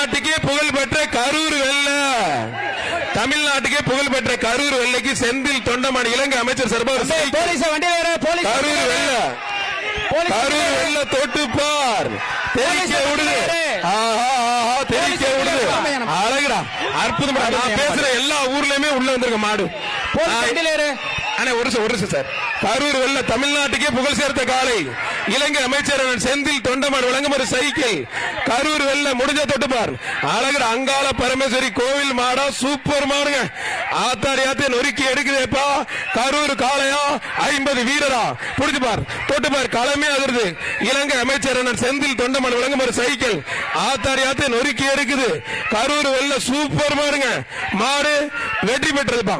தமிழ்நாட்டுக்கே புகழ்பெற்ற கரூர் வெள்ளை, தமிழ்நாட்டுக்கே புகழ்பெற்ற கரூர் வெள்ளைக்கு செந்தில் தொண்டமான் இலங்கை அமைச்சர் சார்பாக கரூர் வெள்ளை, கரூர் வெள்ளை தொட்டுப்பார் தெரிக்க விடுது, தெரிக்க விடுது. அழகுடா, அற்புதமா. நான் பேசுற எல்லா ஊர்லயுமே உள்ள வந்திருக்க மாடு. ஒரு நிமிஷம் சார். கரூர் வெள்ள தமிழ்நாட்டுக்கே புகழ் சேர்த்த காலை இலங்கை அமைச்சர் செந்தில் தொண்டமான் வழங்கும் ஒரு சைக்கிள். கரூர் வெள்ள முடிஞ்ச தொட்டுப்பார். அழகர் அங்காள பரமேஸ்வரி கோவில் மாடா, சூப்பர் மாடுங்க. ஆத்தாரியாத்த நொறுக்கி எடுக்குதேப்பா. கரூர் காளையா 50 வீரரா புடிச்சுப்பார், தொட்டுப்பார். களமே அதிர்து. இலங்கை அமைச்சர் செந்தில் தொண்டமான் வழங்கும் ஒரு சைக்கிள். ஆத்தாரியாத்த நொறுக்கி எடுக்குது. கரூர் வெள்ள சூப்பர் மாடுங்க. மாடு வெற்றி பெற்றதுப்பா.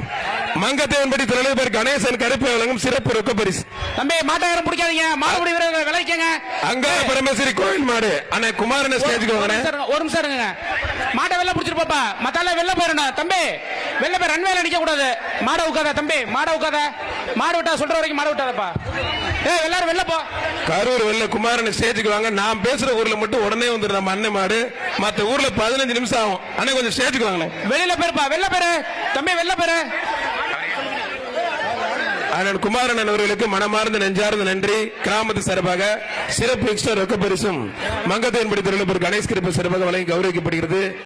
மங்கத்தேவன்படி தலைவர் கணேசன் கருப்பு வழங்கும் சிறப்பு ரொக்க பரிசு. தம்பி மாட்டாயிரம் பிடிக்காதீங்க, மாடுபடி வீரர்கள் விளைவிக்கங்க. அங்காள பரமேஸ்வரி கோயில் மாடு. அண்ணே குமாரன் ஸ்டேஜுக்கு வாங்க. ஒரு நிமிஷம் இருங்க. மாட்டை வெள்ள பிடிச்சிட்டு பாப்பா, மத்தால வெள்ள போயிடணும். தம்பி வெள்ள போய் ரன்வேல நிக்க கூடாது. மாட உட்காத தம்பி, மாட உட்காத. மாடு விட்டா சொல்ற வரைக்கும் மாடு விட்டாதப்பா. எல்லாரும் வெள்ள போ. கரூர் வெள்ள குமாரன் ஸ்டேஜுக்கு வாங்க. நான் பேசுற ஊர்ல மட்டும் உடனே வந்துடும் நம்ம அண்ணன் மாடு. மத்த ஊர்ல 15 நிமிஷம் ஆகும். அண்ணே கொஞ்சம் ஸ்டேஜுக்கு வாங்க. வெளியில போயிருப்பா, வெள்ள பேரு தம்பி, வெள்ள பேரு. அண்ணன் குமாரன் அவர்களுக்கு மனமார்ந்த நெஞ்சார்ந்த நன்றி. கிராமத்து சார்பாக சிறப்பு எக்ஸ்ட்ரா ரொக்க பரிசும் மங்கத்தேவன்படி தொழிலதிபர் கணேஷ் கிருப்ப சிறப்பாக வழங்கி கௌரவிக்கப்படுகிறது.